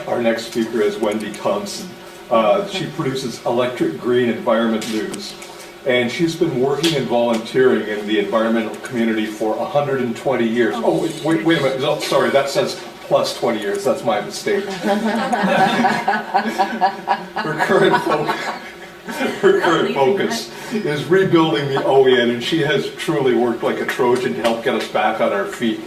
Our next speaker is Wendy Thompson. She produces Electric Green Environment News, and she's been working and volunteering in the environmental community for 120 years. Oh, wait a minute. Oh, sorry, that says plus 20 years. That's my mistake. Her current focus is rebuilding the OEN, and she has truly worked like a Trojan to help get us back on our feet.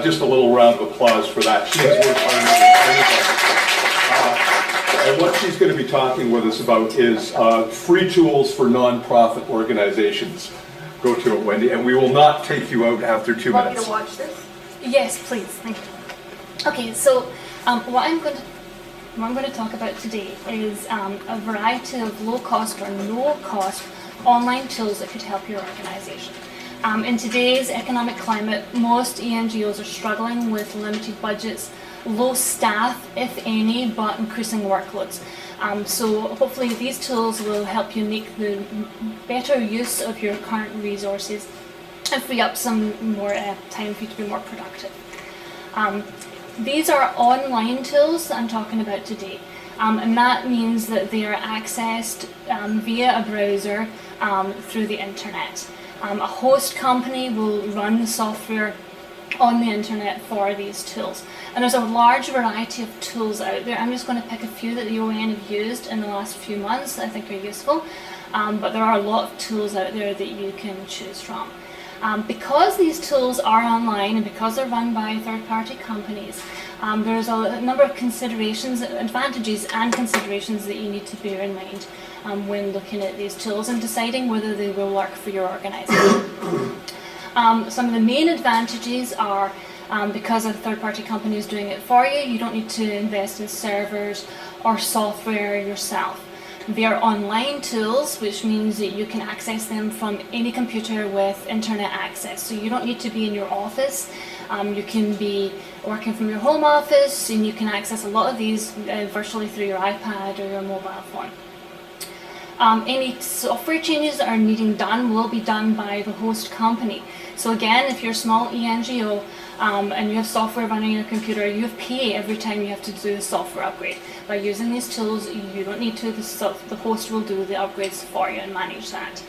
Just a little round of applause for that. She has worked harder than anybody. And what she's going to be talking with us about is free tools for nonprofit organizations. Go to it, Wendy, and we will not take you out after 2 minutes. Want me to watch this? Yes, please. Thank you. Okay, so what I'm going to talk about today is a variety of low-cost or no-cost online tools that could help your organization. In today's economic climate, most ENGOs are struggling with limited budgets, low staff, if any, but increasing workloads. So hopefully these tools will help you make the better use of your current resources and free up some more time for you to be more productive. These are online tools that I'm talking about today, and that means that they are accessed via a browser through the internet. A host company will run the software on the internet for these tools. And there's a large variety of tools out there. I'm just going to pick a few that the OEN have used in the last few months that I think are useful, but there are a lot of tools out there that you can choose from. Because these tools are online and because they're run by third-party companies, there's a number of considerations, advantages and considerations that you need to bear in mind when looking at these tools and deciding whether they will work for your organization. Some of the main advantages are because a third-party company is doing it for you, you don't need to invest in servers or software yourself. They are online tools, which means that you can access them from any computer with internet access. So you don't need to be in your office. You can be working from your home office, and you can access a lot of these virtually through your iPad or your mobile phone. Any software changes that are needing done will be done by the host company. So again, if you're a small ENGO and you have software running on your computer, you have pay every time you have to do a software upgrade. By using these tools, you don't need to. The host will do the upgrades for you and manage that.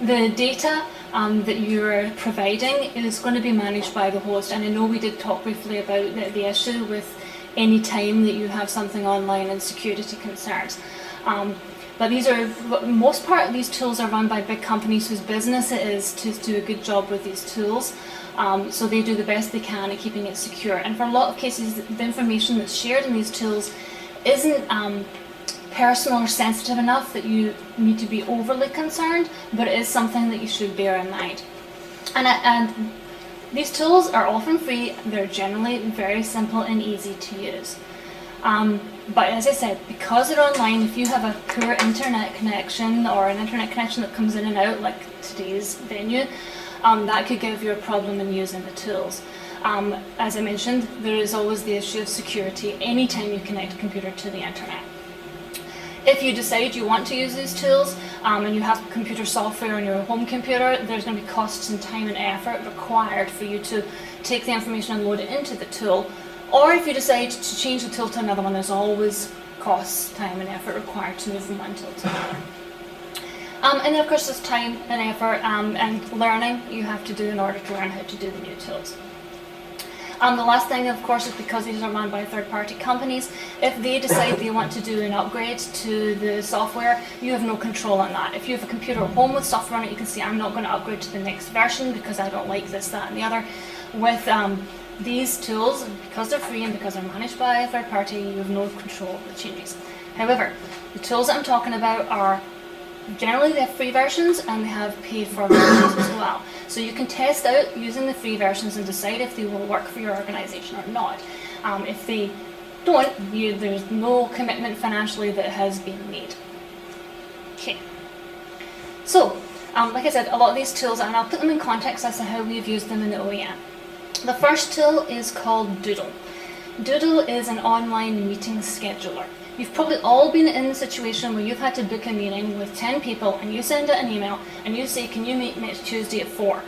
The data that you're providing is going to be managed by the host, and I know we did talk briefly about the issue with any time that you have something online and security concerns. But these are, most part, these tools are run by big companies whose business it is to do a good job with these tools. So they do the best they can at keeping it secure. And for a lot of cases, the information that's shared in these tools isn't personal or sensitive enough that you need to be overly concerned, but it is something that you should bear in mind. And these tools are often free. They're generally very simple and easy to use. But as I said, because they're online, if you have a poor internet connection or an internet connection that comes in and out, like today's venue, that could give you a problem in using the tools. As I mentioned, there is always the issue of security anytime you connect a computer to the internet. If you decide you want to use these tools and you have computer software on your home computer, there's going to be costs and time and effort required for you to take the information and load it into the tool. Or if you decide to change the tool to another one, there's always costs, time and effort required to move from one tool to another. And then of course there's time and effort and learning you have to do in order to learn how to do the new tools. The last thing, of course, is because these are run by third-party companies, if they decide they want to do an upgrade to the software, you have no control on that. If you have a computer at home with software on it, you can say, I'm not going to upgrade to the next version because I don't like this, that, and the other. With these tools, because they're free and because they're managed by a third party, you have no control of the changes. However, the tools that I'm talking about are generally they have free versions and they have paid for versions as well. So you can test out using the free versions and decide if they will work for your organization or not. If they don't, there's no commitment financially that has been made. Okay. So, like I said, a lot of these tools, and I'll put them in context as to how we've used them in the OEN. The first tool is called Doodle. Doodle is an online meeting scheduler. You've probably all been in the situation where you've had to book a meeting with 10 people and you send out an email and you say, can you meet next Tuesday at 4?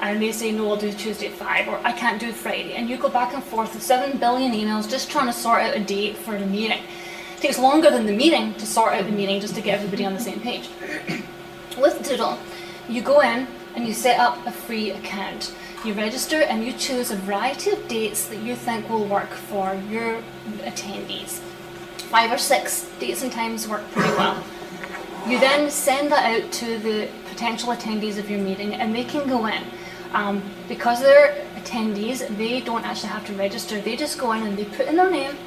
and they say, no, I'll do Tuesday at 5, or I can't do Friday, and you go back and forth with 7 billion emails just trying to sort out a date for the meeting. It takes longer than the meeting to sort out the meeting just to get everybody on the same page. With Doodle, you go in and you set up a free account. You register and you choose a variety of dates that you think will work for your attendees. 5 or 6 dates and times work pretty well. You then send that out to the potential attendees of your meeting, and they can go in. Because they're attendees, they don't actually have to register. They just go in and they put in their name,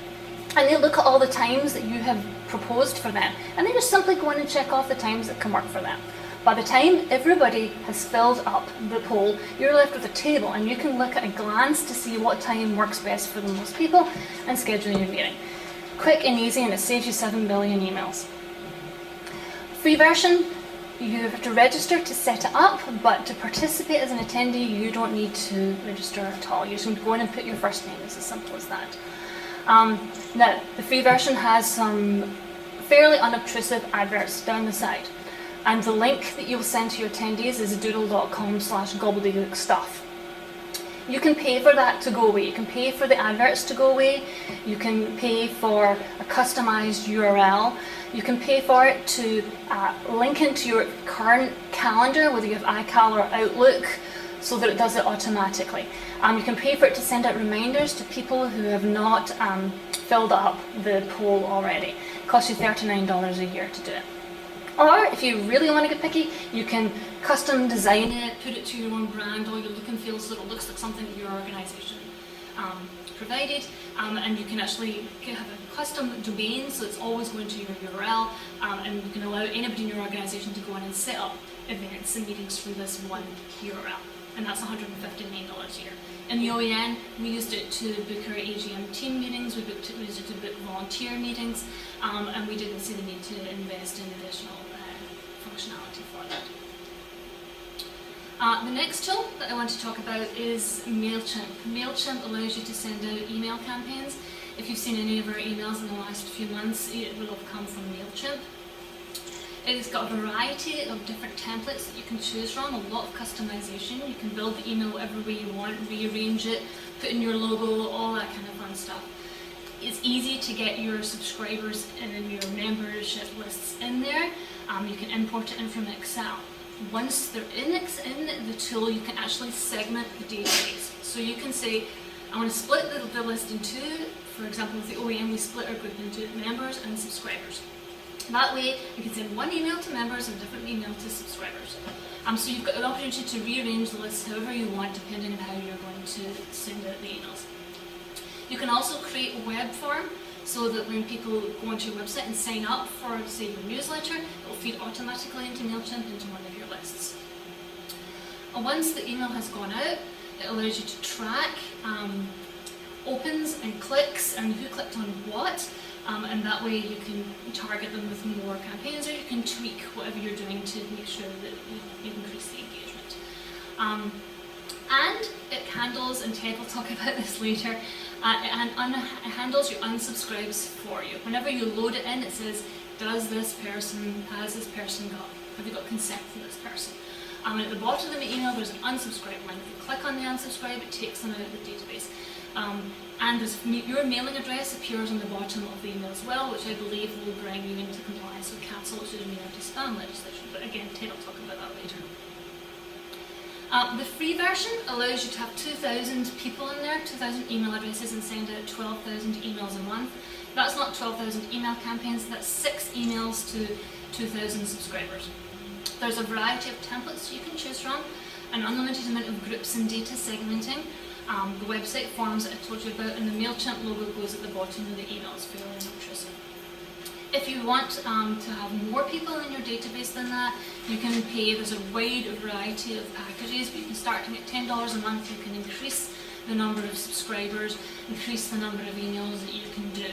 and they look at all the times that you have proposed for them, and they just simply go in and check off the times that can work for them. By the time everybody has filled up the poll, you're left with a table, and you can look at a glance to see what time works best for the most people and schedule your meeting. Quick and easy, and it saves you 7 billion emails. Free version, you have to register to set it up, but to participate as an attendee, you don't need to register at all. You just go in and put your first name. It's as simple as that. Now, the free version has some fairly unobtrusive adverts down the side, and the link that you'll send to your attendees is doodle.com/gobbledygook stuff. You can pay for that to go away. You can pay for the adverts to go away. You can pay for a customized URL. You can pay for it to link into your current calendar, whether you have iCal or Outlook, so that it does it automatically. You can pay for it to send out reminders to people who have not filled up the poll already. It costs you $39 a year to do it. Or if you really want to get picky, you can custom design it, put it to your own brand, all your look and feel so that it looks like something that your organisation provided, and you can actually have a custom domain, so it's always going to your URL, and you can allow anybody in your organisation to go in and set up events and meetings through this one URL, and that's $159 a year. In the OEN, we used it to book our AGM team meetings, we used it to book volunteer meetings, and we didn't see the need to invest in additional functionality for that. The next tool that I want to talk about is MailChimp. MailChimp allows you to send out email campaigns. If you've seen any of our emails in the last few months, it will have come from MailChimp. It's got a variety of different templates that you can choose from, a lot of customization. You can build the email whatever way you want, rearrange it, put in your logo, all that kind of fun stuff. It's easy to get your subscribers and your membership lists in there. You can import it in from Excel. Once they're in the tool, you can actually segment the database. So you can say, I want to split the list in two. For example, with the OEM, we split our group into members and subscribers. That way, you can send one email to members and a different email to subscribers. So you've got an opportunity to rearrange the list however you want, depending on how you're going to send out the emails. You can also create a web form, so that when people go onto your website and sign up for, say, your newsletter, it will feed automatically into MailChimp into one of your lists. Once the email has gone out, it allows you to track opens and clicks and who clicked on what, and that way you can target them with more campaigns, or you can tweak whatever you're doing to make sure that you increase the engagement. And it handles, and Ted will talk about this later, it handles your unsubscribes for you. Whenever you load it in, it says, has this person have you got consent from this person? And at the bottom of the email, there's an unsubscribe link. If you click on the unsubscribe, it takes them out of the database. And your mailing address appears on the bottom of the email as well, which I believe will bring you into compliance with cancel, which is anti-spam legislation. But again, Ted will talk about that later. The free version allows you to have 2,000 people in there, 2,000 email addresses, and send out 12,000 emails a month. That's not 12,000 email campaigns, that's 6 emails to 2,000 subscribers. There's a variety of templates you can choose from, an unlimited amount of groups and data segmenting, the website forms that I told you about, and the MailChimp logo goes at the bottom of the email. It's fairly unobtrusive. If you want to have more people in your database than that, you can pay. There's a wide variety of packages, but you can start at $10 a month. You can increase the number of subscribers, increase the number of emails that you can do.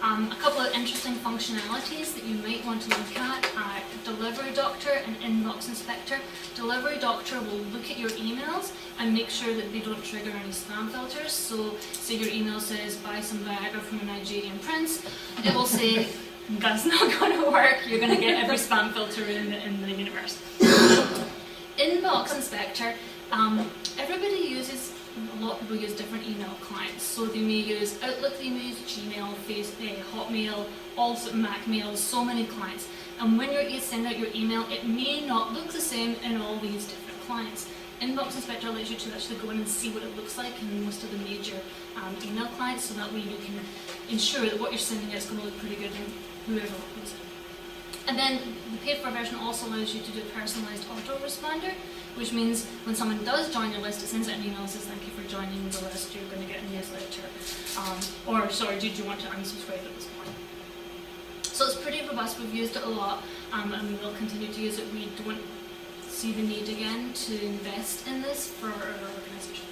A couple of interesting functionalities that you might want to look at are Delivery Doctor and Inbox Inspector. Delivery Doctor will look at your emails and make sure that they don't trigger any spam filters. So say your email says, buy some Viagra from a Nigerian prince, it will say, that's not going to work, you're going to get every spam filter in the universe. Inbox Inspector Everybody uses, a lot of people use different email clients. So they may use Outlook, they may use Gmail, Facebook, Hotmail, all sort of Mac mails, so many clients. And when you send out your email, it may not look the same in all these different clients. Inbox Inspector allows you to actually go in and see what it looks like in most of the major email clients, so that way you can ensure that what you're sending out is going to look pretty good in whoever opens it. And then the paid-for version also allows you to do a personalized autoresponder, which means when someone does join your list, it sends out an email and says, thank you for joining the list, you're going to get a newsletter. Or, sorry, did you want to unsubscribe at this point? So it's pretty robust, we've used it a lot, and we will continue to use it. We don't see the need again to invest in this for our organisation.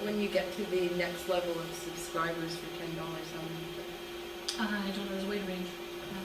When you get to the next level of subscribers for $10, how many? I don't know, there's a wide range. Yeah.